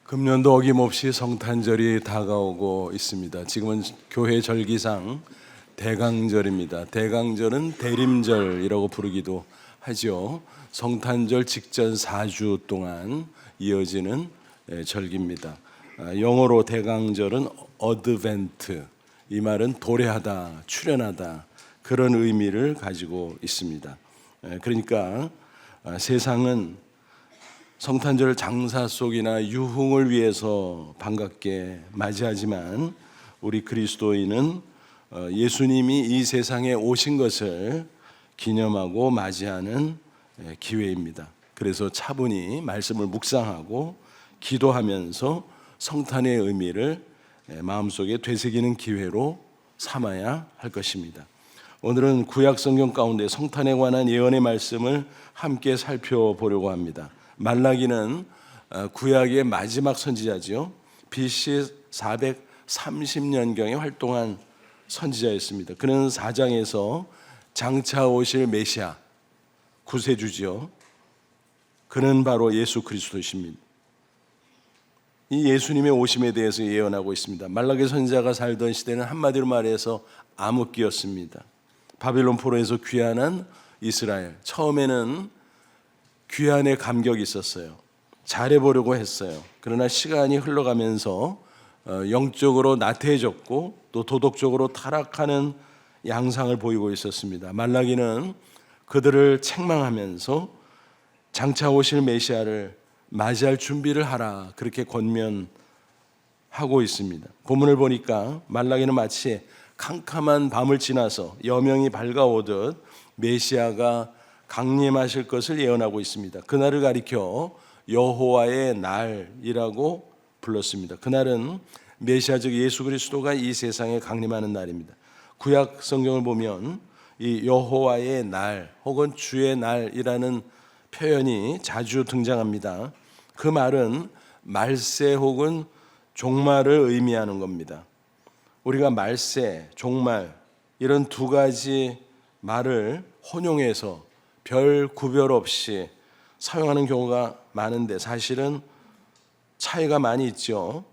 금년도 어김없이 성탄절이 다가오고 있습니다. 지금은 교회 절기상 대강절입니다. 대강절은 대림절이라고 부르기도 하죠. 성탄절 직전 4주 동안 이어지는 절기입니다. 영어로 대강절은 어드벤트, 이 말은 도래하다, 출현하다, 그런 의미를 가지고 있습니다. 그러니까 세상은 성탄절 장사 속이나 유흥을 위해서 반갑게 맞이하지만 우리 그리스도인은 예수님이 이 세상에 오신 것을 기념하고 맞이하는 기회입니다. 그래서 차분히 말씀을 묵상하고 기도하면서 성탄의 의미를 마음속에 되새기는 기회로 삼아야 할 것입니다. 오늘은 구약 성경 가운데 성탄에 관한 예언의 말씀을 함께 살펴보려고 합니다. 말라기는 구약의 마지막 선지자지요. BC 430년경에 활동한 선지자였습니다. 그는 4장에서 장차 오실 메시아 구세주지요. 그는 바로 예수 그리스도이십니다. 이 예수님의 오심에 대해서 예언하고 있습니다. 말라기 선지자가 살던 시대는 한마디로 말해서 암흑기였습니다. 바빌론 포로에서 귀환한 이스라엘, 처음에는 귀환의 감격이 있었어요. 잘해보려고 했어요. 그러나 시간이 흘러가면서 영적으로 나태해졌고 또 도덕적으로 타락하는 양상을 보이고 있었습니다. 말라기는 그들을 책망하면서 장차 오실 메시아를 맞이할 준비를 하라, 그렇게 권면하고 있습니다. 본문을 보니까 말라기는 마치 캄캄한 밤을 지나서 여명이 밝아오듯 메시아가 강림하실 것을 예언하고 있습니다. 그날을 가리켜 여호와의 날이라고 불렀습니다. 그날은 메시아 즉 예수 그리스도가 이 세상에 강림하는 날입니다. 구약 성경을 보면 이 여호와의 날 혹은 주의 날이라는 표현이 자주 등장합니다. 그 말은 말세 혹은 종말을 의미하는 겁니다. 우리가 말세, 종말 이런 두 가지 말을 혼용해서 별 구별 없이 사용하는 경우가 많은데 사실은 차이가 많이 있죠.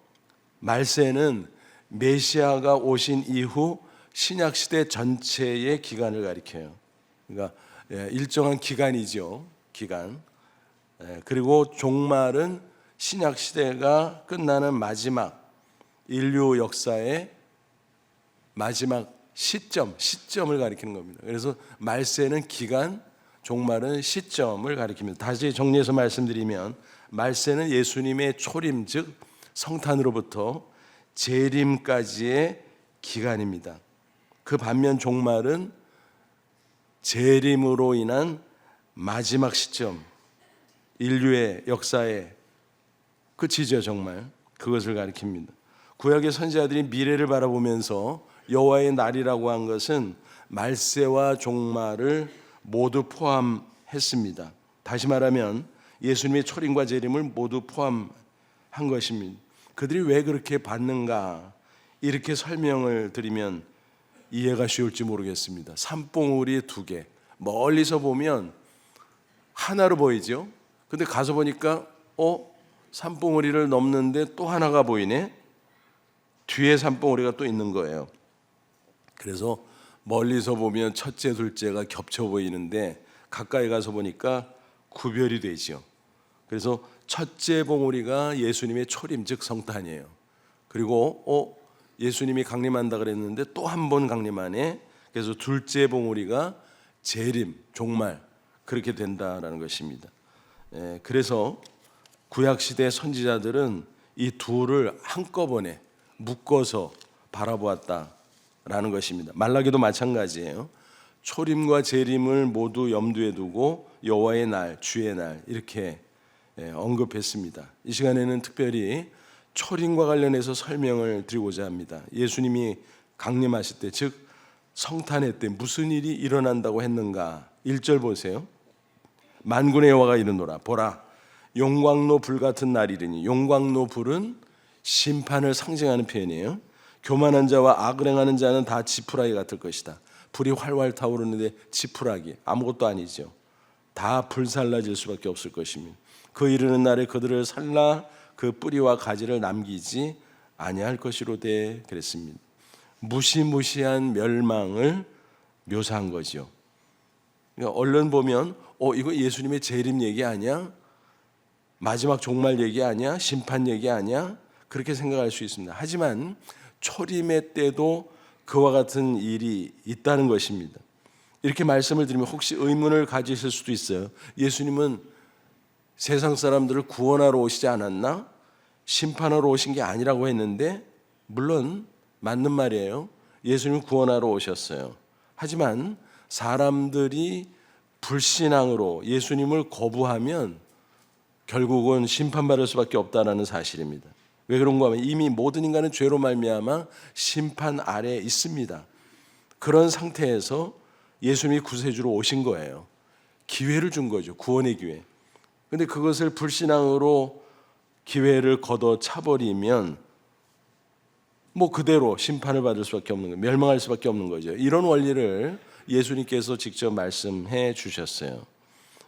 말세는 메시아가 오신 이후 신약시대 전체의 기간을 가리켜요. 그러니까 일정한 기간이죠. 기간. 그리고 종말은 신약시대가 끝나는 마지막 인류 역사의 마지막 시점을 가리키는 겁니다. 그래서 말세는 기간, 종말은 시점을 가리킵니다. 다시 정리해서 말씀드리면 말세는 예수님의 초림 즉 성탄으로부터 재림까지의 기간입니다. 그 반면 종말은 재림으로 인한 마지막 시점, 인류의 역사의 끝이죠. 정말 그것을 가리킵니다. 구약의 선지자들이 미래를 바라보면서 여호와의 날이라고 한 것은 말세와 종말을 모두 포함했습니다. 다시 말하면 예수님의 초림과 재림을 모두 포함한 것입니다. 그들이 왜 그렇게 받는가 이렇게 설명을 드리면 이해가 쉬울지 모르겠습니다. 산봉우리 2개 멀리서 보면 하나로 보이죠. 근데 가서 보니까 산봉우리를 넘는데 또 하나가 보이네. 뒤에 산봉우리가 또 있는 거예요. 그래서 멀리서 보면 첫째, 둘째가 겹쳐 보이는데 가까이 가서 보니까 구별이 되죠. 그래서 첫째 봉우리가 예수님의 초림 즉 성탄이에요. 그리고 예수님이 강림한다 그랬는데 또 한 번 강림하네. 그래서 둘째 봉우리가 재림, 종말 그렇게 된다라는 것입니다. 그래서 구약시대 선지자들은 이 둘을 한꺼번에 묶어서 바라보았다 라는 것입니다. 말라기도 마찬가지예요. 초림과 재림을 모두 염두에 두고 여호와의 날, 주의 날 이렇게 언급했습니다. 이 시간에는 특별히 초림과 관련해서 설명을 드리고자 합니다. 예수님이 강림하실 때 즉 성탄의 때 무슨 일이 일어난다고 했는가. 1절 보세요. 만군의 여호와가 이르노라 보라 용광로 불같은 날이리니. 용광로 불은 심판을 상징하는 표현이에요. 교만한 자와 악을 행하는 자는 다 지푸라기 같을 것이다. 불이 활활 타오르는데 지푸라기 아무것도 아니죠. 다 불살라질 수밖에 없을 것입니다. 그 이르는 날에 그들을 살라 그 뿌리와 가지를 남기지 아니할 것이로되 그랬습니다. 무시무시한 멸망을 묘사한 거죠. 그러니까 얼른 보면 이거 예수님의 재림 얘기 아니야? 마지막 종말 얘기 아니야? 심판 얘기 아니야? 그렇게 생각할 수 있습니다. 하지만 초림의 때도 그와 같은 일이 있다는 것입니다. 이렇게 말씀을 드리면 혹시 의문을 가지실 수도 있어요. 예수님은 세상 사람들을 구원하러 오시지 않았나? 심판하러 오신 게 아니라고 했는데, 물론 맞는 말이에요. 예수님은 구원하러 오셨어요. 하지만 사람들이 불신앙으로 예수님을 거부하면 결국은 심판받을 수밖에 없다는 사실입니다. 왜 그런가 하면 이미 모든 인간은 죄로 말미암아 심판 아래에 있습니다. 그런 상태에서 예수님이 구세주로 오신 거예요. 기회를 준 거죠. 구원의 기회. 그런데 그것을 불신앙으로 기회를 걷어 차버리면 그대로 심판을 받을 수밖에 없는 거예요. 멸망할 수밖에 없는 거죠. 이런 원리를 예수님께서 직접 말씀해 주셨어요.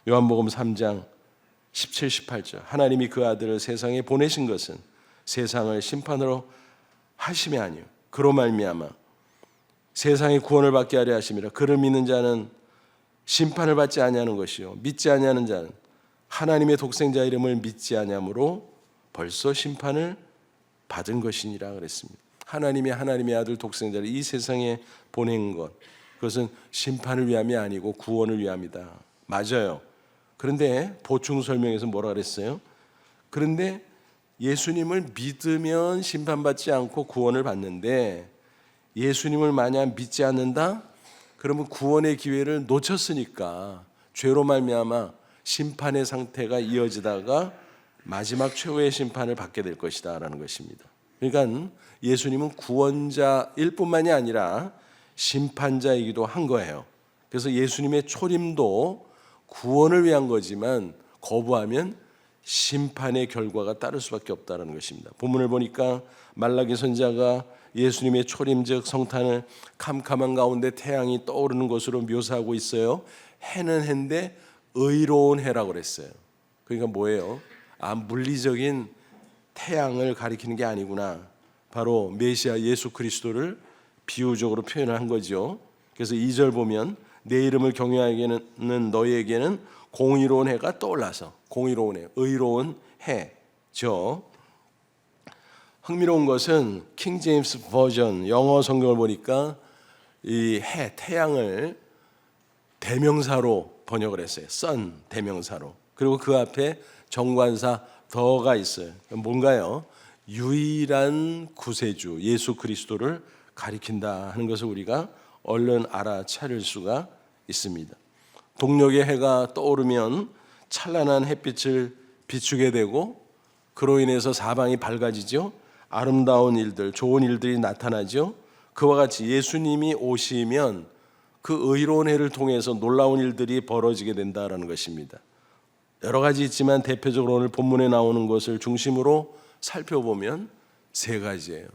요한복음 3장 17, 18절. 하나님이 그 아들을 세상에 보내신 것은 세상을 심판으로 하심이 아니요 그로 말미암아 세상의 구원을 받게 하려 하심이라. 그를 믿는 자는 심판을 받지 아니하는 것이요 믿지 아니하는 자는 하나님의 독생자 이름을 믿지 아니하므로 벌써 심판을 받은 것이니라 그랬습니다. 하나님의 아들 독생자를 이 세상에 보낸 것, 그것은 심판을 위함이 아니고 구원을 위함이다. 맞아요. 그런데 보충 설명에서 뭐라 그랬어요? 그런데 예수님을 믿으면 심판받지 않고 구원을 받는데 예수님을 만약 믿지 않는다? 그러면 구원의 기회를 놓쳤으니까 죄로 말미암아 심판의 상태가 이어지다가 마지막 최후의 심판을 받게 될 것이다 라는 것입니다. 그러니까 예수님은 구원자일 뿐만이 아니라 심판자이기도 한 거예요. 그래서 예수님의 초림도 구원을 위한 거지만 거부하면 심판의 결과가 따를 수밖에 없다는 것입니다. 본문을 보니까 말라기 선지자가 예수님의 초림 즉 성탄을 캄캄한 가운데 태양이 떠오르는 것으로 묘사하고 있어요. 해는 해인데 의로운 해라고 그랬어요. 그러니까 뭐예요? 물리적인 태양을 가리키는 게 아니구나. 바로 메시아 예수 그리스도를 비유적으로 표현을 한 거죠. 그래서 2절 보면 내 이름을 경외하는 너희에게는 공의로운 해가 떠올라서, 공의로운 해, 의로운 해죠. 흥미로운 것은 킹 제임스 버전 영어 성경을 보니까 이 해, 태양을 대명사로 번역을 했어요. sun 대명사로. 그리고 그 앞에 정관사 더가 있어요. 뭔가요? 유일한 구세주 예수 그리스도를 가리킨다 하는 것을 우리가 얼른 알아차릴 수가 있습니다. 동력의 해가 떠오르면 찬란한 햇빛을 비추게 되고 그로 인해서 사방이 밝아지죠. 아름다운 일들, 좋은 일들이 나타나죠. 그와 같이 예수님이 오시면 그 의로운 해를 통해서 놀라운 일들이 벌어지게 된다라는 것입니다. 여러 가지 있지만 대표적으로 오늘 본문에 나오는 것을 중심으로 살펴보면 세 가지예요.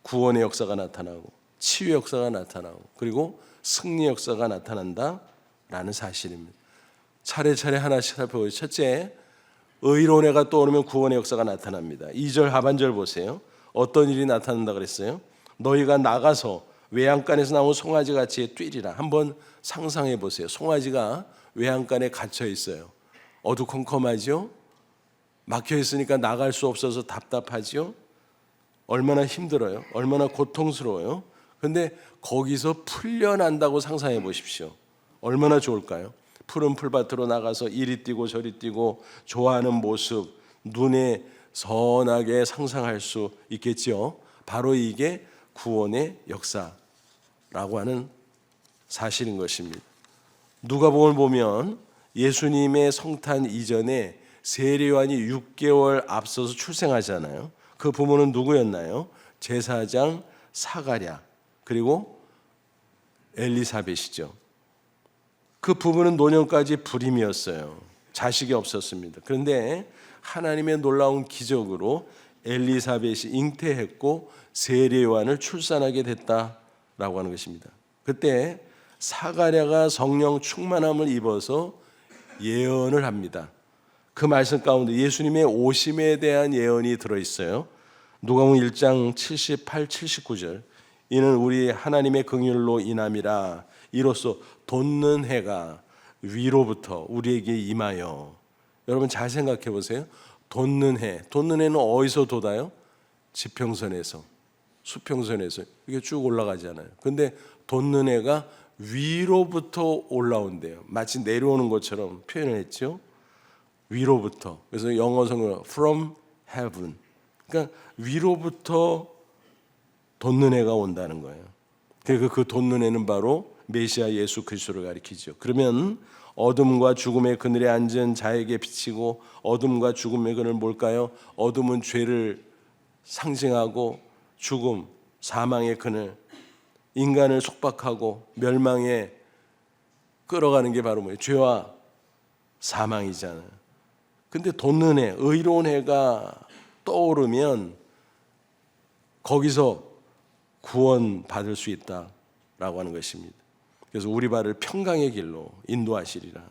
구원의 역사가 나타나고 치유의 역사가 나타나고 그리고 승리의 역사가 나타난다라는 사실입니다. 차례차례 하나씩 살펴보죠. 첫째, 의로운 해가 떠오르면 구원의 역사가 나타납니다. 2절 하반절 보세요. 어떤 일이 나타난다 그랬어요? 너희가 나가서 외양간에서 나온 송아지 같이 뛰리라. 한번 상상해 보세요. 송아지가 외양간에 갇혀 있어요. 어두컴컴하죠? 막혀 있으니까 나갈 수 없어서 답답하죠? 얼마나 힘들어요? 얼마나 고통스러워요? 그런데 거기서 풀려난다고 상상해 보십시오. 얼마나 좋을까요? 푸른 풀밭으로 나가서 이리 뛰고 저리 뛰고 좋아하는 모습 눈에 선하게 상상할 수 있겠죠. 바로 이게 구원의 역사라고 하는 사실인 것입니다. 누가복음을 보면 예수님의 성탄 이전에 세례요한이 6개월 앞서서 출생하잖아요. 그 부모는 누구였나요? 제사장 사가랴 그리고 엘리사벳이죠. 그 부부는 노년까지 불임이었어요. 자식이 없었습니다. 그런데 하나님의 놀라운 기적으로 엘리사벳이 잉태했고 세례요한을 출산하게 됐다라고 하는 것입니다. 그때 사가랴가 성령 충만함을 입어서 예언을 합니다. 그 말씀 가운데 예수님의 오심에 대한 예언이 들어있어요. 누가복음 1장 78, 79절. 이는 우리 하나님의 긍휼로 인함이라. 이로써 돋는 해가 위로부터 우리에게 임하여. 여러분 잘 생각해 보세요. 돋는 해는 어디서 돋아요? 지평선에서, 수평선에서 이게 쭉 올라가잖아요. 근데 돋는 해가 위로부터 올라온대요. 마치 내려오는 것처럼 표현을 했죠. 위로부터. 그래서 영어 성경 from heaven. 그러니까 위로부터 돋는 해가 온다는 거예요. 그 돋는 해는 바로 메시아 예수 그리스도를 가리키죠. 그러면 어둠과 죽음의 그늘에 앉은 자에게 비치고, 어둠과 죽음의 그늘 뭘까요? 어둠은 죄를 상징하고, 죽음, 사망의 그늘, 인간을 속박하고 멸망에 끌어가는 게 바로 뭐예요? 죄와 사망이잖아요. 근데 돋는 해, 의로운 해가 떠오르면 거기서 구원받을 수 있다라고 하는 것입니다. 그래서 우리 발을 평강의 길로 인도하시리라.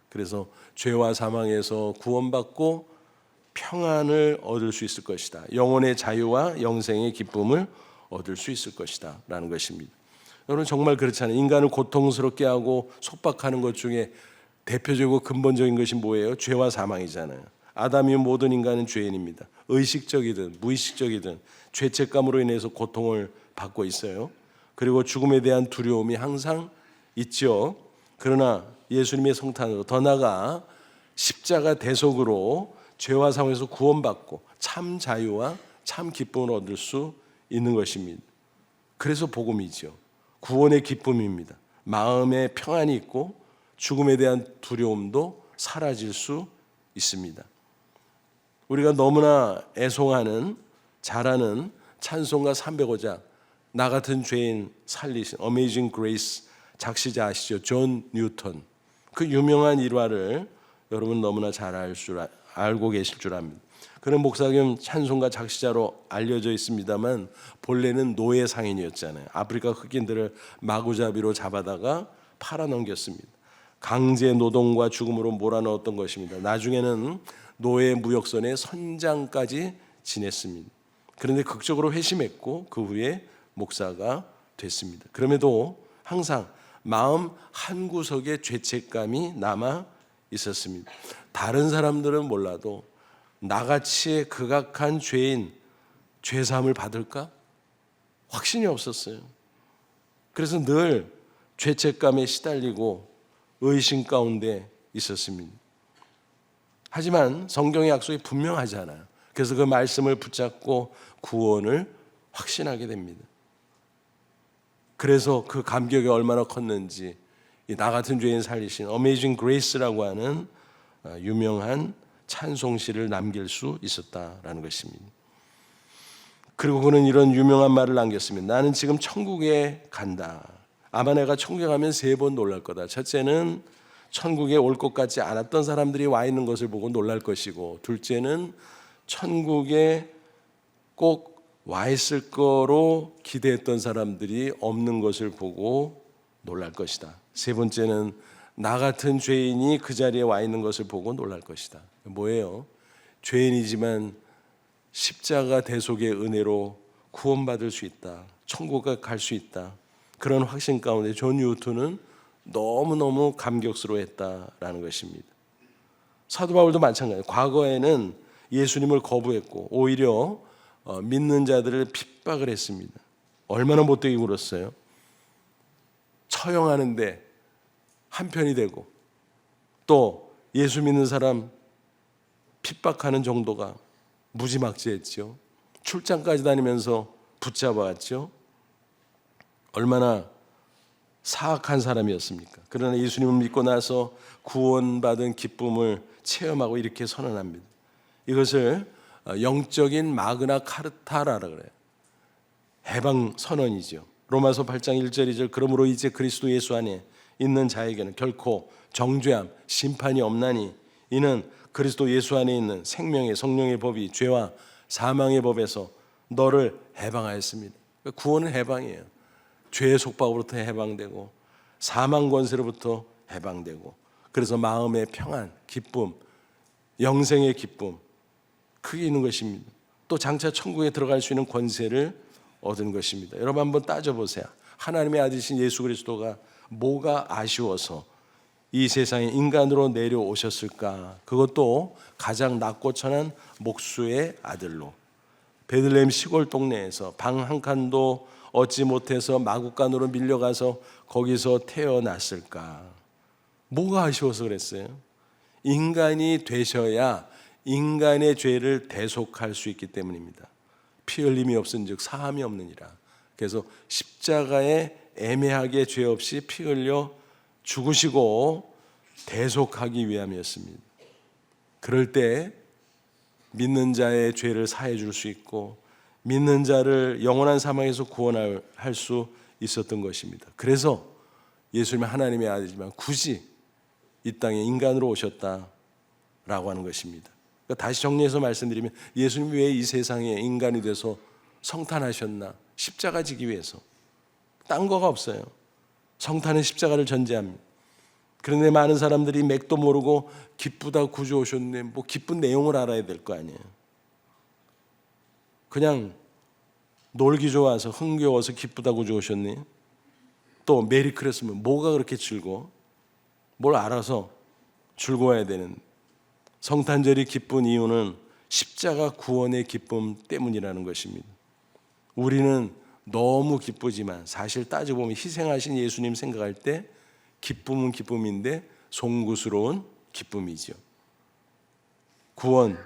그래서 죄와 사망에서 구원받고 평안을 얻을 수 있을 것이다. 영혼의 자유와 영생의 기쁨을 얻을 수 있을 것이다 라는 것입니다. 여러분 정말 그렇잖아요. 인간을 고통스럽게 하고 속박하는 것 중에 대표적이고 근본적인 것이 뭐예요? 죄와 사망이잖아요. 아담 이후 모든 인간은 죄인입니다. 의식적이든 무의식적이든 죄책감으로 인해서 고통을 받고 있어요. 그리고 죽음에 대한 두려움이 항상 있죠. 그러나 예수님의 성탄으로, 더 나아가 십자가 대속으로 죄와 사망에서 구원받고 참 자유와 참 기쁨을 얻을 수 있는 것입니다. 그래서 복음이죠. 구원의 기쁨입니다. 마음에 평안이 있고 죽음에 대한 두려움도 사라질 수 있습니다. 우리가 너무나 애송하는, 잘하는 찬송가 305장, 나 같은 죄인 살리신 Amazing Grace 작시자 아시죠? 존 뉴턴. 그 유명한 일화를 여러분 너무나 잘 알고 계실 줄 압니다. 그는 목사 겸 찬송가 작시자로 알려져 있습니다만 본래는 노예 상인이었잖아요. 아프리카 흑인들을 마구잡이로 잡아다가 팔아넘겼습니다. 강제 노동과 죽음으로 몰아넣었던 것입니다. 나중에는 노예 무역선의 선장까지 지냈습니다. 그런데 극적으로 회심했고 그 후에 목사가 됐습니다. 그럼에도 항상 마음 한구석에 죄책감이 남아 있었습니다. 다른 사람들은 몰라도 나같이 극악한 죄인 죄사함을 받을까? 확신이 없었어요. 그래서 늘 죄책감에 시달리고 의심 가운데 있었습니다. 하지만 성경의 약속이 분명하잖아요. 그래서 그 말씀을 붙잡고 구원을 확신하게 됩니다. 그래서 그 감격이 얼마나 컸는지 나 같은 죄인 살리신 Amazing Grace라고 하는 유명한 찬송시를 남길 수 있었다라는 것입니다. 그리고 그는 이런 유명한 말을 남겼습니다. 나는 지금 천국에 간다. 아마 내가 천국에 가면 3번 놀랄 거다. 첫째는 천국에 올 것 같지 않았던 사람들이 와 있는 것을 보고 놀랄 것이고, 둘째는 천국에 꼭 와 있을 거로 기대했던 사람들이 없는 것을 보고 놀랄 것이다. 세 번째는 나 같은 죄인이 그 자리에 와 있는 것을 보고 놀랄 것이다. 뭐예요? 죄인이지만 십자가 대속의 은혜로 구원받을 수 있다. 천국에 갈 수 있다. 그런 확신 가운데 존 뉴턴은 너무너무 감격스러워했다라는 것입니다. 사도 바울도 마찬가지예요. 과거에는 예수님을 거부했고 오히려 믿는 자들을 핍박을 했습니다. 얼마나 못되게 굴었어요. 처형하는데 한편이 되고 또 예수 믿는 사람 핍박하는 정도가 무지막지했죠. 출장까지 다니면서 붙잡아왔죠. 얼마나 사악한 사람이었습니까? 그러나 예수님을 믿고 나서 구원받은 기쁨을 체험하고 이렇게 선언합니다. 이것을 영적인 마그나 카르타라고 그래요. 해방 선언이죠. 로마서 8장 1절 2절 그러므로 이제 그리스도 예수 안에 있는 자에게는 결코 정죄함 심판이 없나니 이는 그리스도 예수 안에 있는 생명의 성령의 법이 죄와 사망의 법에서 너를 해방하였습니다. 구원은 해방이에요. 죄의 속박으로부터 해방되고 사망 권세로부터 해방되고, 그래서 마음의 평안, 기쁨, 영생의 기쁨, 그게 있는 것입니다. 또 장차 천국에 들어갈 수 있는 권세를 얻은 것입니다. 여러분 한번 따져보세요. 하나님의 아들이신 예수 그리스도가 뭐가 아쉬워서 이 세상에 인간으로 내려오셨을까? 그것도 가장 낮고 천한 목수의 아들로 베들레헴 시골 동네에서 방 한 칸도 얻지 못해서 마구간으로 밀려가서 거기서 태어났을까? 뭐가 아쉬워서 그랬어요? 인간이 되셔야 인간의 죄를 대속할 수 있기 때문입니다. 피 흘림이 없은즉 사함이 없느니라. 그래서 십자가에 애매하게 죄 없이 피 흘려 죽으시고 대속하기 위함이었습니다. 그럴 때 믿는 자의 죄를 사해 줄 수 있고 믿는 자를 영원한 사망에서 구원할 수 있었던 것입니다. 그래서 예수님은 하나님의 아들이지만 굳이 이 땅에 인간으로 오셨다라고 하는 것입니다. 그러니까 다시 정리해서 말씀드리면 예수님이 왜 이 세상에 인간이 돼서 성탄하셨나? 십자가 지기 위해서. 딴 거가 없어요. 성탄은 십자가를 전제합니다. 그런데 많은 사람들이 맥도 모르고 기쁘다 구주 오셨네, 뭐 기쁜 내용을 알아야 될 거 아니에요. 그냥 놀기 좋아서 흥겨워서 기쁘다 구주 오셨네, 또 메리 크리스마스, 뭐가 그렇게 즐거워? 뭘 알아서 즐거워야 되는. 성탄절이 기쁜 이유는 십자가 구원의 기쁨 때문이라는 것입니다. 우리는 너무 기쁘지만 사실 따지고 보면 희생하신 예수님 생각할 때 기쁨은 기쁨인데 송구스러운 기쁨이죠. 구원,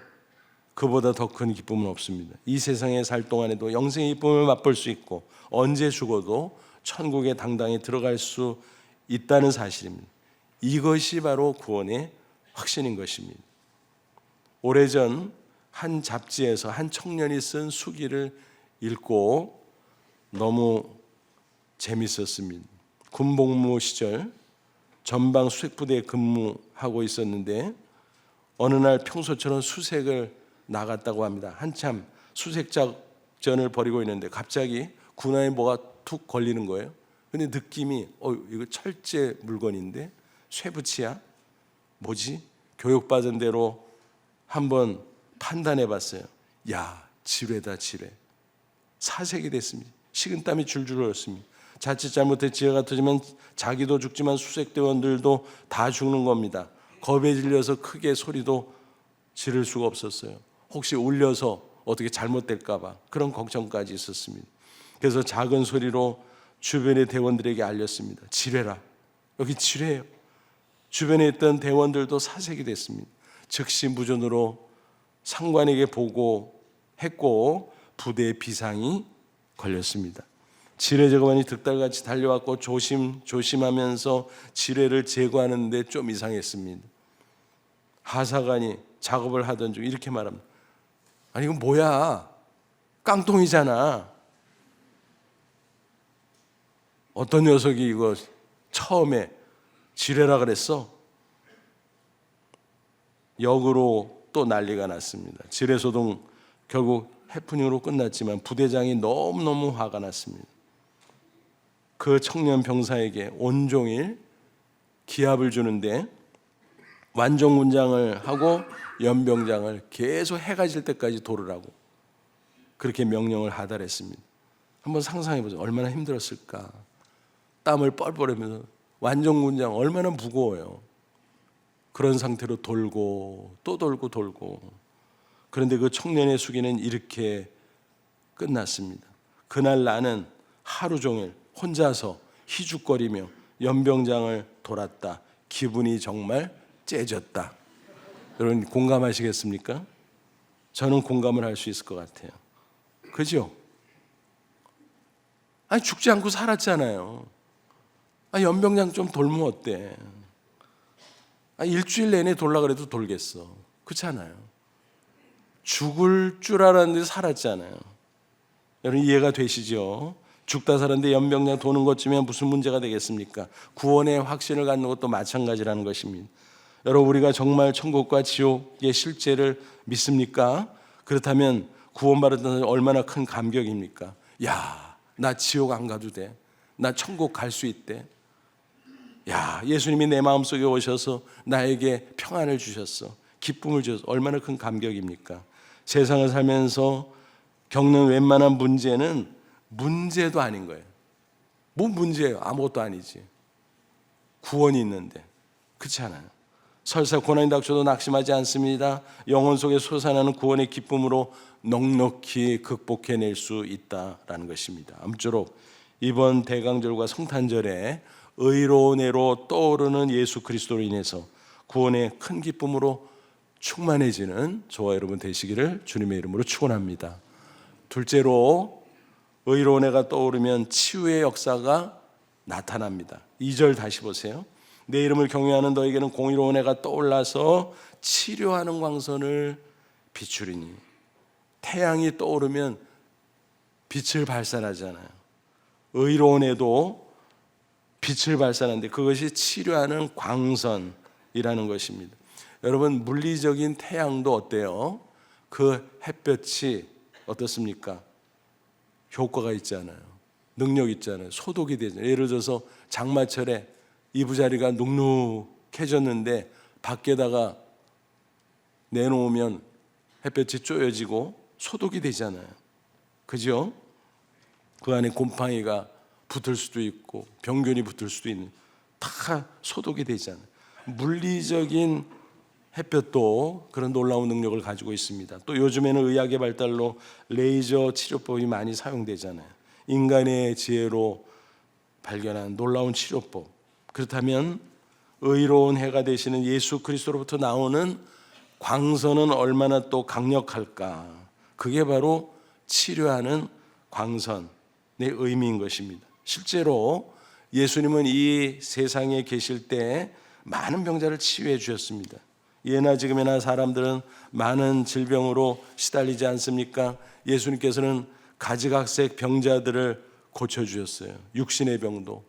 그보다 더 큰 기쁨은 없습니다. 이 세상에 살 동안에도 영생의 기쁨을 맛볼 수 있고 언제 죽어도 천국에 당당히 들어갈 수 있다는 사실입니다. 이것이 바로 구원의 확신인 것입니다. 오래전 한 잡지에서 한 청년이 쓴 수기를 읽고 너무 재밌었습니다. 군복무 시절 전방 수색부대에 근무하고 있었는데 어느 날 평소처럼 수색을 나갔다고 합니다. 한참 수색 작전을 벌이고 있는데 갑자기 군화에 뭐가 툭 걸리는 거예요. 근데 느낌이 이거 철제 물건인데 쇠붙이야? 뭐지? 교육받은 대로 한번 판단해 봤어요. 야, 지뢰다 지뢰. 사색이 됐습니다. 식은땀이 줄줄 흘렀습니다. 자칫 잘못해 지혜가 터지면 자기도 죽지만 수색대원들도 다 죽는 겁니다. 겁에 질려서 크게 소리도 지를 수가 없었어요. 혹시 울려서 어떻게 잘못될까 봐 그런 걱정까지 있었습니다. 그래서 작은 소리로 주변의 대원들에게 알렸습니다. 지뢰라. 여기 지뢰예요. 주변에 있던 대원들도 사색이 됐습니다. 즉시 무전으로 상관에게 보고했고 부대에 비상이 걸렸습니다. 지뢰 제거반이 득달같이 달려왔고 조심하면서 지뢰를 제거하는데 좀 이상했습니다. 하사관이 작업을 하던 중 이렇게 말합니다. 아니 이건 뭐야? 깡통이잖아. 어떤 녀석이 이거 처음에 지뢰라 그랬어? 역으로 또 난리가 났습니다. 지뢰 소동 결국 해프닝으로 끝났지만 부대장이 너무너무 화가 났습니다. 그 청년 병사에게 온종일 기합을 주는데 완종군장을 하고 연병장을 계속 해가 질 때까지 돌으라고 그렇게 명령을 하달했습니다. 한번 상상해 보세요. 얼마나 힘들었을까. 땀을 뻘뻘 흘리면서 완종군장 얼마나 무거워요. 그런 상태로 돌고 또 돌고. 그런데 그 청년의 수기는 이렇게 끝났습니다. 그날 나는 하루 종일 혼자서 희죽거리며 연병장을 돌았다. 기분이 정말 째졌다. 여러분 공감하시겠습니까? 저는 공감을 할 수 있을 것 같아요. 그죠? 아니 죽지 않고 살았잖아요. 연병장 좀 돌면 어때? 일주일 내내 돌라 그래도 돌겠어. 그렇잖아요. 죽을 줄 알았는데 살았잖아요. 여러분 이해가 되시죠? 죽다 살았는데 연병장 도는 것쯤이면 무슨 문제가 되겠습니까? 구원의 확신을 갖는 것도 마찬가지라는 것입니다. 여러분 우리가 정말 천국과 지옥의 실제를 믿습니까? 그렇다면 구원받았다는 얼마나 큰 감격입니까? 야, 나 지옥 안 가도 돼. 나 천국 갈 수 있대. 야, 예수님이 내 마음속에 오셔서 나에게 평안을 주셨어. 기쁨을 줘서 얼마나 큰 감격입니까? 세상을 살면서 겪는 웬만한 문제는 문제도 아닌 거예요. 뭐 문제예요? 아무것도 아니지. 구원이 있는데. 그렇지 않아요. 설사 고난이 닥쳐도 낙심하지 않습니다. 영혼 속에 솟아나는 구원의 기쁨으로 넉넉히 극복해낼 수 있다라는 것입니다. 아무쪼록 이번 대강절과 성탄절에 의로운 해로 떠오르는 예수 그리스도로 인해서 구원의 큰 기쁨으로 충만해지는 저와 여러분 되시기를 주님의 이름으로 축원합니다. 둘째로 의로운 해가 떠오르면 치유의 역사가 나타납니다. 2절 다시 보세요. 내 이름을 경외하는 너에게는 공의로운 해가 떠올라서 치료하는 광선을 비추리니. 태양이 떠오르면 빛을 발산하잖아요. 의로운 해도 빛을 발산하는데 그것이 치료하는 광선이라는 것입니다. 여러분, 물리적인 태양도 어때요? 그 햇볕이 어떻습니까? 효과가 있잖아요. 능력 있잖아요. 소독이 되잖아요. 예를 들어서 장마철에 이부자리가 눅눅해졌는데 밖에다가 내놓으면 햇볕이 쪼여지고 소독이 되잖아요. 그죠? 그 안에 곰팡이가 붙을 수도 있고 병균이 붙을 수도 있는, 다 소독이 되잖아요. 물리적인 햇볕도 그런 놀라운 능력을 가지고 있습니다. 또 요즘에는 의학의 발달로 레이저 치료법이 많이 사용되잖아요. 인간의 지혜로 발견한 놀라운 치료법. 그렇다면 의로운 해가 되시는 예수 그리스도로부터 나오는 광선은 얼마나 또 강력할까? 그게 바로 치료하는 광선의 의미인 것입니다. 실제로 예수님은 이 세상에 계실 때 많은 병자를 치유해 주셨습니다. 예나 지금이나 사람들은 많은 질병으로 시달리지 않습니까? 예수님께서는 가지각색 병자들을 고쳐주셨어요. 육신의 병도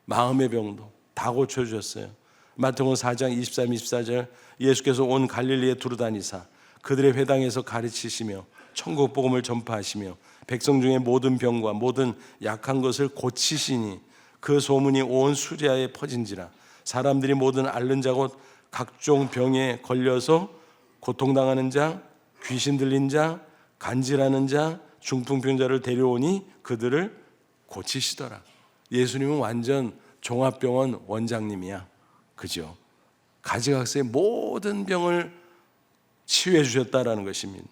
마음의 병도 다 고쳐주셨어요. 마태복음 4장 23, 24절 예수께서 온 갈릴리에 두루다니사 그들의 회당에서 가르치시며 천국 복음을 전파하시며 백성 중에 모든 병과 모든 약한 것을 고치시니 그 소문이 온 수리아에 퍼진지라. 사람들이 모든 앓는 자 곧 각종 병에 걸려서 고통당하는 자, 귀신 들린 자, 간질하는 자, 중풍병자를 데려오니 그들을 고치시더라. 예수님은 완전 종합병원 원장님이야. 그죠? 가지각색 모든 병을 치유해 주셨다라는 것입니다.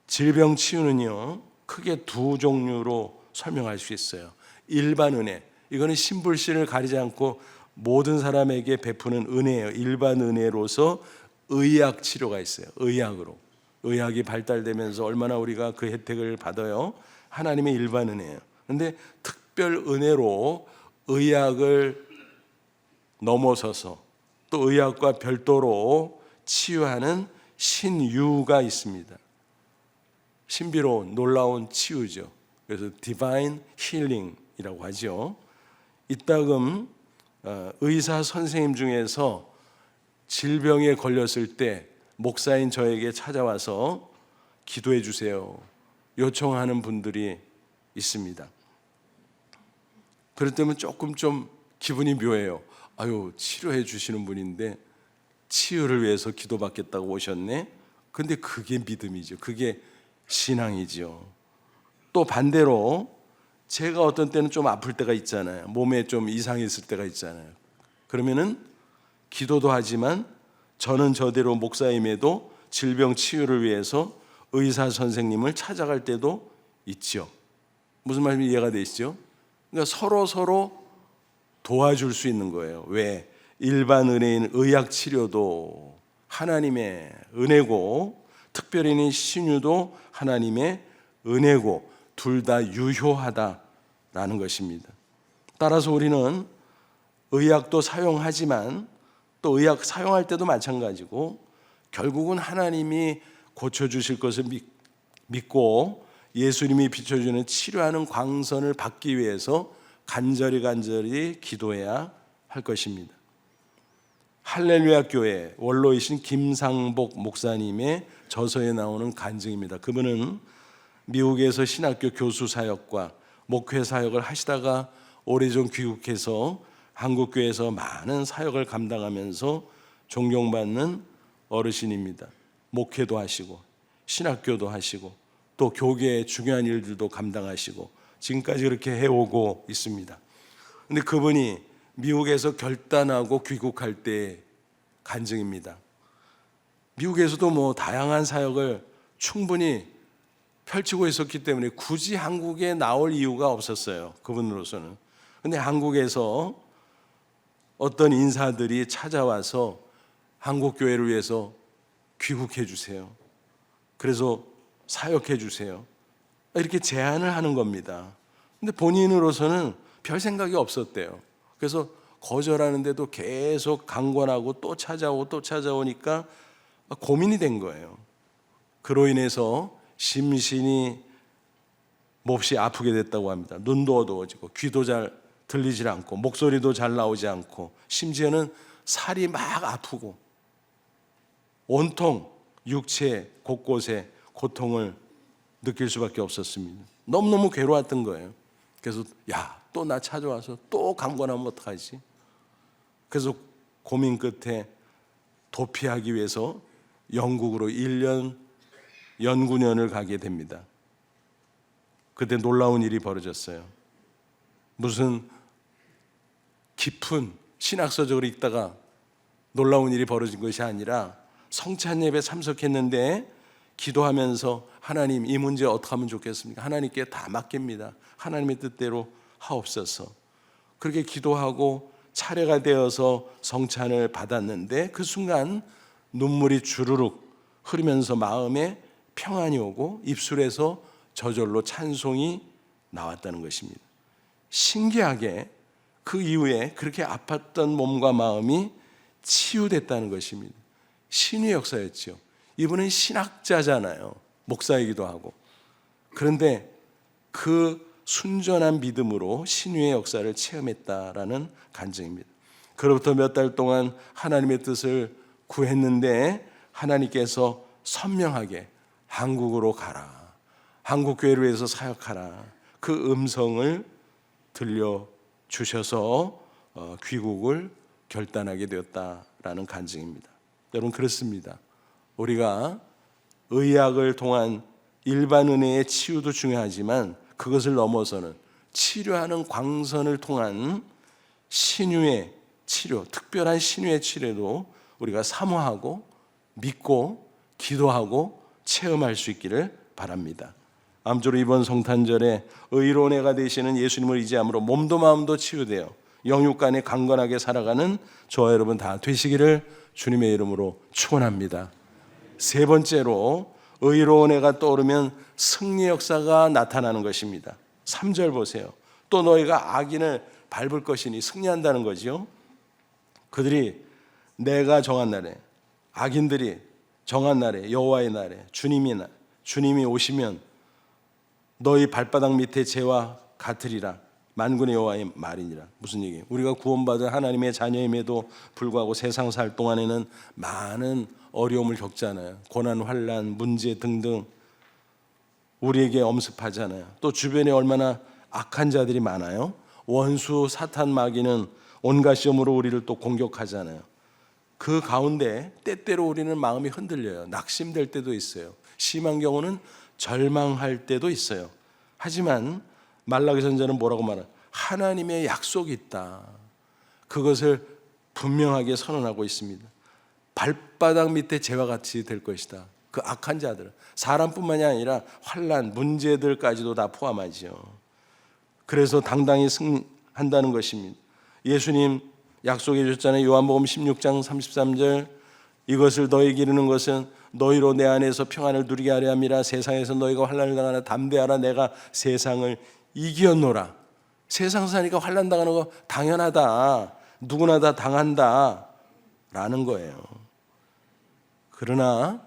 질병 치유는요, 크게 두 종류로 설명할 수 있어요. 일반 은혜, 이거는 신불신을 가리지 않고 모든 사람에게 베푸는 은혜예요. 일반 은혜로서 의학 치료가 있어요. 의학으로. 의학이 발달되면서 얼마나 우리가 그 혜택을 받아요. 하나님의 일반 은혜예요. 그런데 특별 은혜로 의학을 넘어서서 또 의학과 별도로 치유하는 신유가 있습니다. 신비로운 놀라운 치유죠. 그래서 디바인 힐링이라고 하죠. 이따금 의사 선생님 중에서 질병에 걸렸을 때 목사인 저에게 찾아와서 기도해 주세요 요청하는 분들이 있습니다. 그럴 때면 조금 좀 기분이 묘해요. 아유, 치료해 주시는 분인데 치유를 위해서 기도받겠다고 오셨네. 근데 그게 믿음이죠. 그게 신앙이죠. 또 반대로 제가 어떤 때는 좀 아플 때가 있잖아요. 몸에 좀 이상이 있을 때가 있잖아요. 그러면은 기도도 하지만 저는 저대로 목사임에도 질병 치유를 위해서 의사 선생님을 찾아갈 때도 있죠. 무슨 말인지 이해가 되시죠? 그러니까 서로 도와줄 수 있는 거예요. 왜? 일반 은혜인 의학 치료도 하나님의 은혜고 특별히는 신유도 하나님의 은혜고 둘 다 유효하다라는 것입니다. 따라서 우리는 의학도 사용하지만 또 의학 사용할 때도 마찬가지고 결국은 하나님이 고쳐주실 것을 믿고 예수님이 비춰주는 치료하는 광선을 받기 위해서 간절히 기도해야 할 것입니다. 할렐루야 교회 원로이신 김상복 목사님의 저서에 나오는 간증입니다. 그분은 미국에서 신학교 교수 사역과 목회 사역을 하시다가 오래전 귀국해서 한국교회에서 많은 사역을 감당하면서 존경받는 어르신입니다. 목회도 하시고 신학교도 하시고 또 교계의 중요한 일들도 감당하시고 지금까지 그렇게 해오고 있습니다. 근데 그분이 미국에서 결단하고 귀국할 때의 간증입니다. 미국에서도 뭐 다양한 사역을 충분히 펼치고 있었기 때문에 굳이 한국에 나올 이유가 없었어요. 그분으로서는. 근데 한국에서 어떤 인사들이 찾아와서 한국교회를 위해서 귀국해 주세요. 그래서 사역해 주세요. 이렇게 제안을 하는 겁니다. 근데 본인으로서는 별 생각이 없었대요. 그래서 거절하는데도 계속 강권하고 또 찾아오고 또 찾아오니까 고민이 된 거예요. 그로 인해서 심신이 몹시 아프게 됐다고 합니다. 눈도 어두워지고 귀도 잘 들리질 않고 목소리도 잘 나오지 않고 심지어는 살이 막 아프고 온통 육체 곳곳에 고통을 느낄 수밖에 없었습니다. 너무너무 괴로웠던 거예요. 그래서 또 나 찾아와서 또 강권하면 어떡하지? 그래서 고민 끝에 도피하기 위해서 영국으로 1년 연구년을 가게 됩니다. 그때 놀라운 일이 벌어졌어요. 무슨 깊은 신학서적으로 읽다가 놀라운 일이 벌어진 것이 아니라 성찬 예배 참석했는데 기도하면서 하나님 이 문제 어떻게 하면 좋겠습니까? 하나님께 다 맡깁니다. 하나님의 뜻대로 하옵소서. 그렇게 기도하고 차례가 되어서 성찬을 받았는데 그 순간 눈물이 주르륵 흐르면서 마음에 평안이 오고 입술에서 저절로 찬송이 나왔다는 것입니다. 신기하게 그 이후에 그렇게 아팠던 몸과 마음이 치유됐다는 것입니다. 신의 역사였죠. 이분은 신학자잖아요. 목사이기도 하고. 그런데 그 순전한 믿음으로 신유의 역사를 체험했다라는 간증입니다. 그로부터 몇 달 동안 하나님의 뜻을 구했는데 하나님께서 선명하게 한국으로 가라, 한국교회를 위해서 사역하라, 그 음성을 들려주셔서 귀국을 결단하게 되었다라는 간증입니다. 여러분, 그렇습니다. 우리가 의학을 통한 일반 은혜의 치유도 중요하지만 그것을 넘어서는 치료하는 광선을 통한 신유의 치료, 특별한 신유의 치료도 우리가 사모하고 믿고 기도하고 체험할 수 있기를 바랍니다. 아무쪼록 이번 성탄절에 의로운 애가 되시는 예수님을 의지함으로 몸도 마음도 치유되어 영육간에 강건하게 살아가는 저와 여러분 다 되시기를 주님의 이름으로 축원합니다. 세 번째로 의로운 애가 떠오르면 승리 역사가 나타나는 것입니다. 3절 보세요. 또 너희가 악인을 밟을 것이니 승리한다는 거죠. 그들이 내가 정한 날에, 악인들이 정한 날에, 여호와의 날에 주님이 오시면 너희 발바닥 밑에 재와 같으리라. 만군의 여호와의 말이니라. 무슨 얘기예요? 우리가 구원받은 하나님의 자녀임에도 불구하고 세상 살 동안에는 많은 어려움을 겪잖아요. 고난, 환난, 문제 등등 우리에게 엄습하잖아요. 또 주변에 얼마나 악한 자들이 많아요. 원수 사탄 마귀는 온갖 시험으로 우리를 또 공격하잖아요. 그 가운데 때때로 우리는 마음이 흔들려요. 낙심될 때도 있어요. 심한 경우는 절망할 때도 있어요. 하지만 말라기 선지자는 뭐라고 말해요? 하나님의 약속이 있다. 그것을 분명하게 선언하고 있습니다. 발바닥 밑에 재와 같이 될 것이다. 그 악한 자들은 사람뿐만이 아니라 환난, 문제들까지도 다 포함하죠. 그래서 당당히 승리한다는 것입니다. 예수님 약속해 주셨잖아요. 요한복음 16장 33절 이것을 너희에게 이르는 것은 너희로 내 안에서 평안을 누리게 하려 함이라. 세상에서 너희가 환난을 당하나 담대하라. 내가 세상을 이겼노라. 세상 사니까 환난 당하는 거 당연하다. 누구나 다 당한다 라는 거예요. 그러나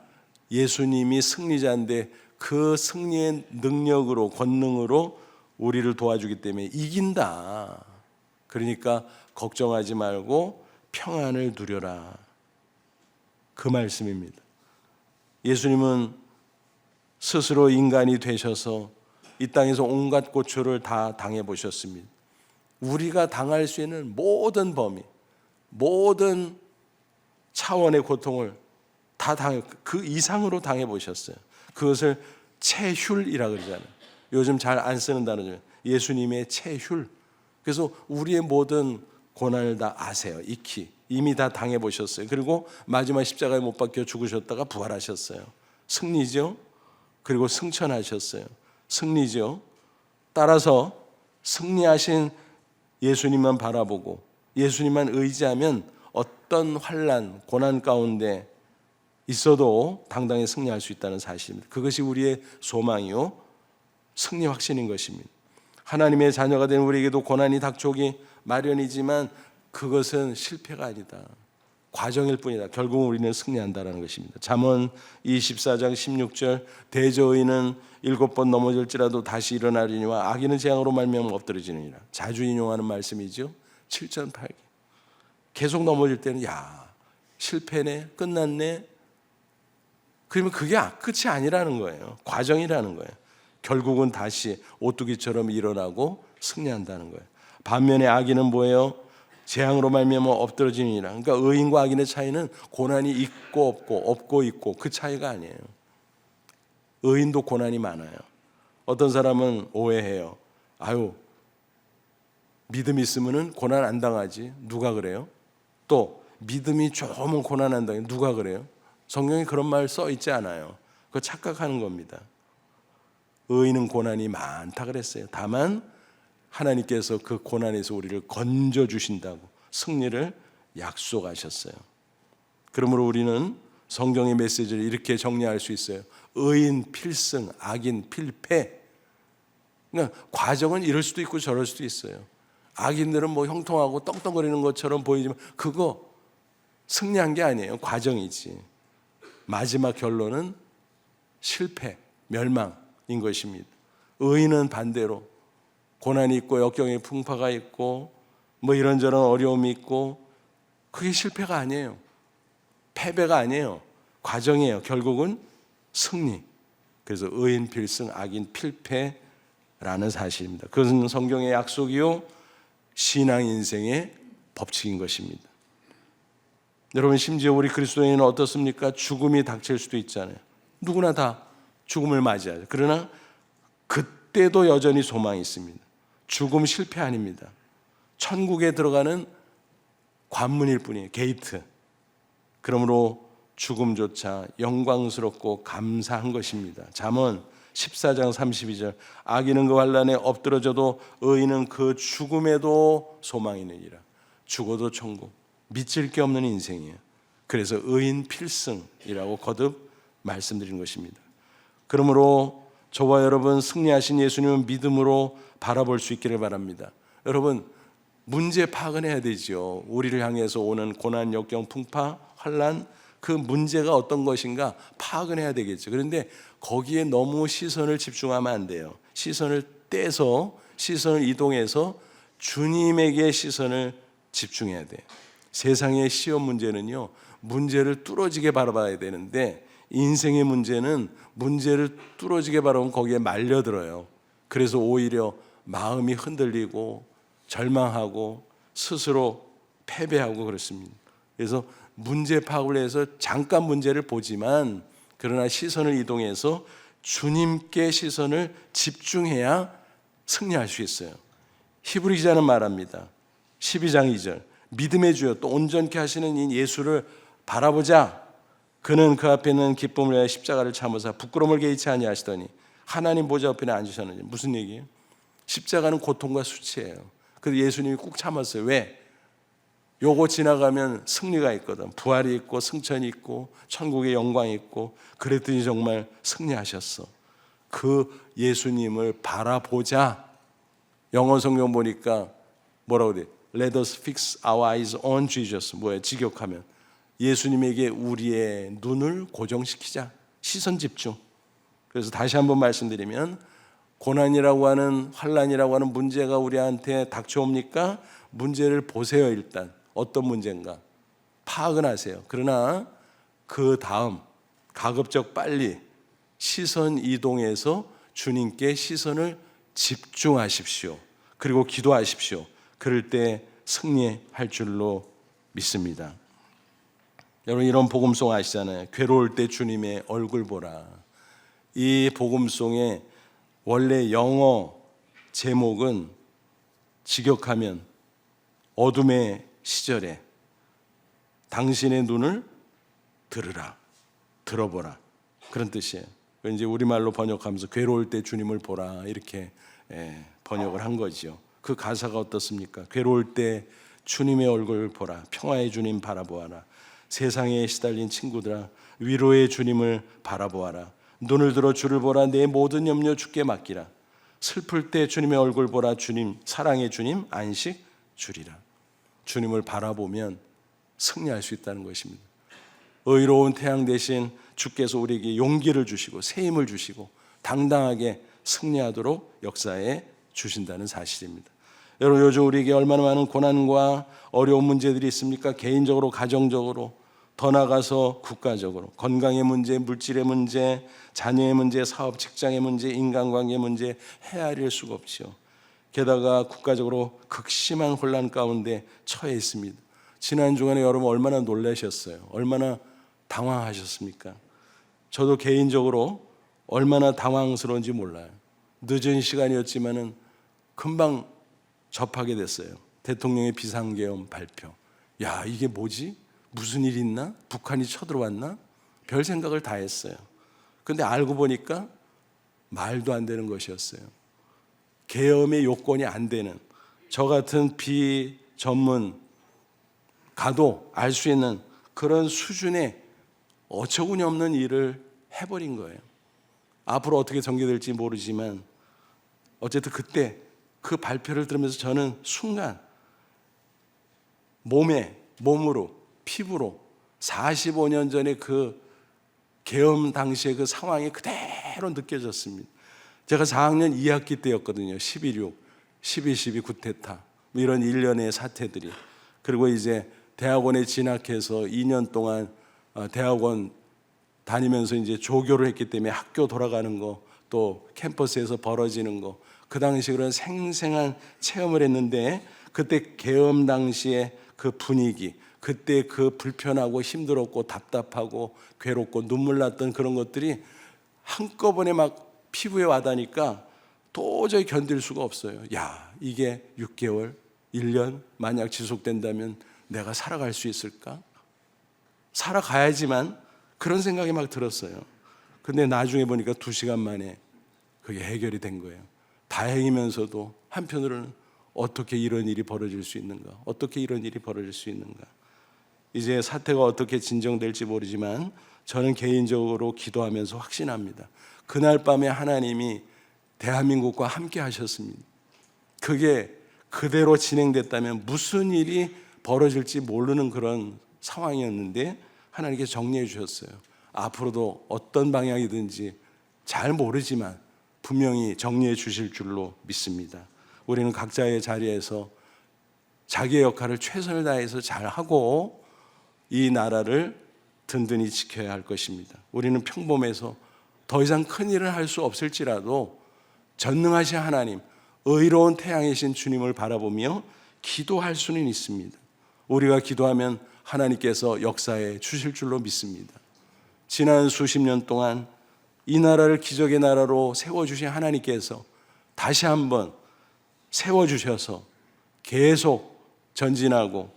예수님이 승리자인데 그 승리의 능력으로, 권능으로 우리를 도와주기 때문에 이긴다. 그러니까 걱정하지 말고 평안을 누려라. 그 말씀입니다. 예수님은 스스로 인간이 되셔서 이 땅에서 온갖 고초를 다 당해보셨습니다. 우리가 당할 수 있는 모든 범위, 모든 차원의 고통을 그 이상으로 당해보셨어요. 그것을 체휼이라 그러잖아요. 요즘 잘 안 쓰는 단어죠. 예수님의 체휼. 그래서 우리의 모든 고난을 다 아세요. 익히 이미 다 당해보셨어요. 그리고 마지막 십자가에 못 박혀 죽으셨다가 부활하셨어요. 승리죠. 그리고 승천하셨어요. 승리죠. 따라서 승리하신 예수님만 바라보고 예수님만 의지하면 어떤 환난, 고난 가운데 있어도 당당히 승리할 수 있다는 사실입니다. 그것이 우리의 소망이요 승리 확신인 것입니다. 하나님의 자녀가 된 우리에게도 고난이 닥쳐오기 마련이지만 그것은 실패가 아니다. 과정일 뿐이다. 결국은 우리는 승리한다는 것입니다. 잠언 24장 16절 대저의는 7번 넘어질지라도 다시 일어나리니와 악인은 재앙으로 말미암아 엎드러지느니라. 자주 인용하는 말씀이죠. 7전 8기. 계속 넘어질 때는 실패네, 끝났네. 그러면 그게 끝이 아니라는 거예요. 과정이라는 거예요. 결국은 다시 오뚜기처럼 일어나고 승리한다는 거예요. 반면에 악인은 뭐예요? 재앙으로 말미암아 엎드러지니라. 그러니까 의인과 악인의 차이는 고난이 있고 없고 없고 있고 그 차이가 아니에요. 의인도 고난이 많아요. 어떤 사람은 오해해요. 믿음 있으면은 고난 안 당하지. 누가 그래요? 또 믿음이 조금은 고난 안 당해. 누가 그래요? 성경에 그런 말 써 있지 않아요. 그거 착각하는 겁니다. 의인은 고난이 많다 그랬어요. 다만 하나님께서 그 고난에서 우리를 건져 주신다고 승리를 약속하셨어요. 그러므로 우리는 성경의 메시지를 이렇게 정리할 수 있어요. 의인 필승, 악인 필패. 그러니까 과정은 이럴 수도 있고 저럴 수도 있어요. 악인들은 뭐 형통하고 떵떵거리는 것처럼 보이지만 그거 승리한 게 아니에요. 과정이지. 마지막 결론은 실패, 멸망인 것입니다. 의인은 반대로 고난이 있고 역경의 풍파가 있고 뭐 이런저런 어려움이 있고 그게 실패가 아니에요. 패배가 아니에요. 과정이에요. 결국은 승리. 그래서 의인 필승, 악인 필패라는 사실입니다. 그것은 성경의 약속이요 신앙 인생의 법칙인 것입니다. 여러분 심지어 우리 그리스도인은 어떻습니까? 죽음이 닥칠 수도 있잖아요. 누구나 다 죽음을 맞이하죠. 그러나 그때도 여전히 소망이 있습니다. 죽음 실패 아닙니다. 천국에 들어가는 관문일 뿐이에요. 게이트. 그러므로 죽음조차 영광스럽고 감사한 것입니다. 잠언 14장 32절 악인은 그 환난에 엎드러져도 의인은 그 죽음에도 소망이 있느니라. 죽어도 천국. 믿질 게 없는 인생이에요. 그래서 의인 필승이라고 거듭 말씀드린 것입니다. 그러므로 저와 여러분 승리하신 예수님은 믿음으로 바라볼 수 있기를 바랍니다. 여러분 문제 파악은 해야 되죠. 우리를 향해서 오는 고난, 역경, 풍파, 환난 그 문제가 어떤 것인가 파악은 해야 되겠죠. 그런데 거기에 너무 시선을 집중하면 안 돼요. 시선을 떼서 시선을 이동해서 주님에게 시선을 집중해야 돼요. 세상의 시험 문제는요 문제를 뚫어지게 바라봐야 되는데 인생의 문제는 문제를 뚫어지게 바라보면 거기에 말려들어요. 그래서 오히려 마음이 흔들리고 절망하고 스스로 패배하고 그렇습니다. 그래서 문제 파악을 해서 잠깐 문제를 보지만 그러나 시선을 이동해서 주님께 시선을 집중해야 승리할 수 있어요. 히브리 기자는 말합니다. 12장 2절 믿음의 주여 또 온전케 하시는 이 예수를 바라보자. 그는 그 앞에 있는 기쁨을 위하여 십자가를 참으사 부끄러움을 개의치 아니하시더니 하나님 보좌 옆에 앉으셨는지. 무슨 얘기예요? 십자가는 고통과 수치예요. 그래서 예수님이 꾹 참았어요. 왜? 요거 지나가면 승리가 있거든. 부활이 있고 승천이 있고 천국의 영광이 있고 그랬더니 정말 승리하셨어. 그 예수님을 바라보자. 영어 성경 보니까 뭐라고 돼? Let us fix our eyes on Jesus. 뭐예요? 직역하면 예수님에게 우리의 눈을 고정시키자. 시선 집중. 그래서 다시 한번 말씀드리면 고난이라고 하는 환난이라고 하는 문제가 우리한테 닥쳐옵니까? 문제를 보세요. 일단 어떤 문제인가 파악은 하세요. 그러나 그 다음 가급적 빨리 시선 이동해서 주님께 시선을 집중하십시오. 그리고 기도하십시오. 그럴 때 승리할 줄로 믿습니다. 여러분 이런 복음송 아시잖아요. 괴로울 때 주님의 얼굴 보라. 이 복음송의 원래 영어 제목은 직역하면 어둠의 시절에 당신의 눈을 들으라, 들어보라, 그런 뜻이에요. 이제 우리말로 번역하면서 괴로울 때 주님을 보라 이렇게 번역을 한 거죠. 그 가사가 어떻습니까? 괴로울 때 주님의 얼굴 보라, 평화의 주님 바라보아라. 세상에 시달린 친구들아, 위로의 주님을 바라보아라. 눈을 들어 주를 보라, 내 모든 염려 주께 맡기라. 슬플 때 주님의 얼굴 보라, 주님, 사랑의 주님 안식 주리라. 주님을 바라보면 승리할 수 있다는 것입니다. 의로운 태양 대신 주께서 우리에게 용기를 주시고 새 힘을 주시고 당당하게 승리하도록 역사에 주신다는 사실입니다. 여러분 요즘 우리에게 얼마나 많은 고난과 어려운 문제들이 있습니까? 개인적으로, 가정적으로, 더 나아가서 국가적으로 건강의 문제, 물질의 문제, 자녀의 문제, 사업, 직장의 문제, 인간관계의 문제 헤아릴 수가 없죠. 게다가 국가적으로 극심한 혼란 가운데 처해 있습니다. 지난 주간에 여러분 얼마나 놀라셨어요? 얼마나 당황하셨습니까? 저도 개인적으로 얼마나 당황스러운지 몰라요. 늦은 시간이었지만은 금방 접하게 됐어요. 대통령의 비상계엄 발표. 야, 이게 뭐지? 무슨 일 있나? 북한이 쳐들어왔나? 별 생각을 다 했어요. 근데 알고 보니까 말도 안 되는 것이었어요. 계엄의 요건이 안 되는, 저 같은 비전문 가도 알 수 있는 그런 수준의 어처구니 없는 일을 해버린 거예요. 앞으로 어떻게 전개될지 모르지만 어쨌든 그때 그 발표를 들으면서 저는 순간 몸으로, 피부로 45년 전에 그 계엄 당시의 그 상황이 그대로 느껴졌습니다. 제가 4학년 2학기 때였거든요. 11.6, 12.12 구테타 이런 일련의 사태들이. 그리고 이제 대학원에 진학해서 2년 동안 대학원 다니면서 이제 조교를 했기 때문에 학교 돌아가는 거, 또 캠퍼스에서 벌어지는 거, 그 당시 그런 생생한 체험을 했는데 그때 계엄 당시에 그 분위기, 그때 그 불편하고 힘들었고 답답하고 괴롭고 눈물 났던 그런 것들이 한꺼번에 막 피부에 와닿으니까 도저히 견딜 수가 없어요. 야, 이게 6개월, 1년 만약 지속된다면 내가 살아갈 수 있을까? 살아가야지만 그런 생각이 막 들었어요. 근데 나중에 보니까 2시간 만에 그게 해결이 된 거예요. 다행이면서도 한편으로는 어떻게 이런 일이 벌어질 수 있는가? 어떻게 이런 일이 벌어질 수 있는가? 이제 사태가 어떻게 진정될지 모르지만 저는 개인적으로 기도하면서 확신합니다. 그날 밤에 하나님이 대한민국과 함께 하셨습니다. 그게 그대로 진행됐다면 무슨 일이 벌어질지 모르는 그런 상황이었는데 하나님께서 정리해 주셨어요. 앞으로도 어떤 방향이든지 잘 모르지만 분명히 정리해 주실 줄로 믿습니다. 우리는 각자의 자리에서 자기의 역할을 최선을 다해서 잘하고 이 나라를 든든히 지켜야 할 것입니다. 우리는 평범해서 더 이상 큰 일을 할 수 없을지라도 전능하신 하나님, 의로운 태양이신 주님을 바라보며 기도할 수는 있습니다. 우리가 기도하면 하나님께서 역사해 주실 줄로 믿습니다. 지난 수십 년 동안 이 나라를 기적의 나라로 세워주신 하나님께서 다시 한번 세워주셔서 계속 전진하고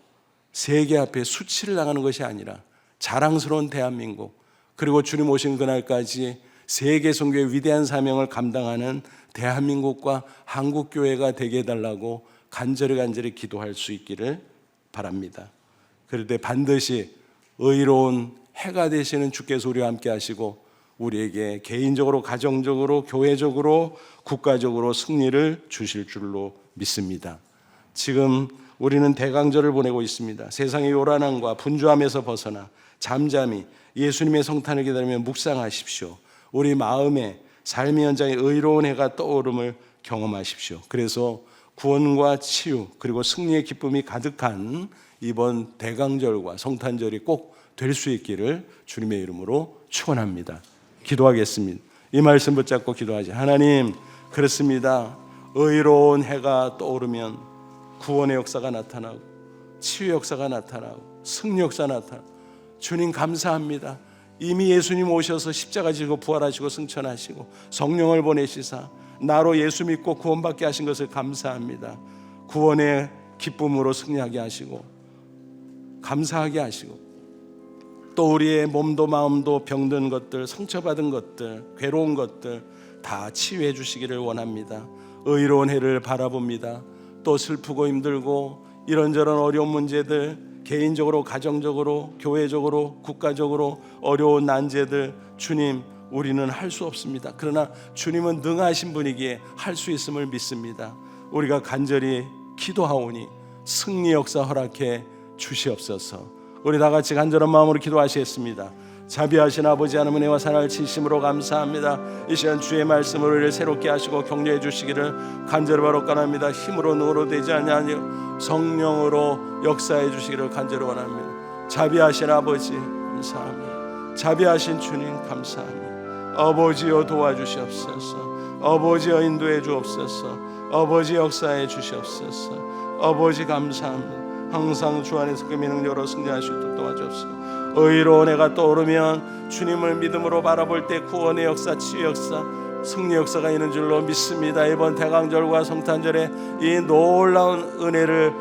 세계 앞에 수치를 당하는 것이 아니라 자랑스러운 대한민국, 그리고 주님 오신 그날까지 세계 선교의 위대한 사명을 감당하는 대한민국과 한국교회가 되게 해달라고 간절히 기도할 수 있기를 바랍니다. 그럴 때 반드시 의로운 해가 되시는 주께서 우리와 함께 하시고 우리에게 개인적으로, 가정적으로, 교회적으로, 국가적으로 승리를 주실 줄로 믿습니다. 지금 우리는 대강절을 보내고 있습니다. 세상의 요란함과 분주함에서 벗어나 잠잠히 예수님의 성탄을 기다리며 묵상하십시오. 우리 마음에 삶의 현장에 의로운 해가 떠오름을 경험하십시오. 그래서 구원과 치유 그리고 승리의 기쁨이 가득한 이번 대강절과 성탄절이 꼭 될 수 있기를 주님의 이름으로 축원합니다. 기도하겠습니다. 이 말씀 붙잡고 기도하지. 하나님, 그렇습니다. 의로운 해가 떠오르면 구원의 역사가 나타나고 치유 역사가 나타나고 승리 역사가 나타나고 주님 감사합니다. 이미 예수님 오셔서 십자가 지고 부활하시고 승천하시고 성령을 보내시사 나로 예수 믿고 구원받게 하신 것을 감사합니다. 구원의 기쁨으로 승리하게 하시고 감사하게 하시고 또 우리의 몸도 마음도 병든 것들, 상처받은 것들, 괴로운 것들 다 치유해 주시기를 원합니다. 의로운 해를 바라봅니다. 또 슬프고 힘들고 이런저런 어려운 문제들, 개인적으로, 가정적으로, 교회적으로, 국가적으로 어려운 난제들, 주님 우리는 할 수 없습니다. 그러나 주님은 능하신 분이기에 할 수 있음을 믿습니다. 우리가 간절히 기도하오니 승리 역사 허락해 주시옵소서. 우리 다 같이 간절한 마음으로 기도하시겠습니다. 자비하신 아버지 하나님 은혜와 사랑을 진심으로 감사합니다. 이 시간 주의 말씀으로 우리를 새롭게 하시고 격려해 주시기를 간절히 바라옵나이다. 힘으로 능으로 되지 아니하니 성령으로 역사해 주시기를 간절히 원합니다. 자비하신 아버지 감사합니다. 자비하신 주님 감사합니다. 아버지여 도와주시옵소서. 아버지여 인도해 주옵소서. 아버지 역사해 주시옵소서. 아버지 감사합니다. 항상 주 안에서 그 능력으로 승리할 수 있도록 도와주옵소서. 의로운 해가 떠오르면 주님을 믿음으로 바라볼 때 구원의 역사, 치유 역사, 승리 역사가 있는 줄로 믿습니다. 이번 대강절과 성탄절에 이 놀라운 은혜를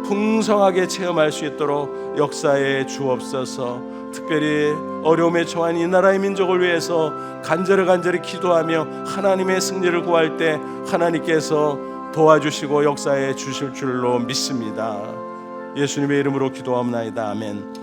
풍성하게 체험할 수 있도록 역사해 주옵소서. 특별히 어려움에 처한 이 나라의 민족을 위해서 간절히 기도하며 하나님의 승리를 구할 때 하나님께서 도와주시고 역사해 주실 줄로 믿습니다. 예수님의 이름으로 기도합나이다. 아멘.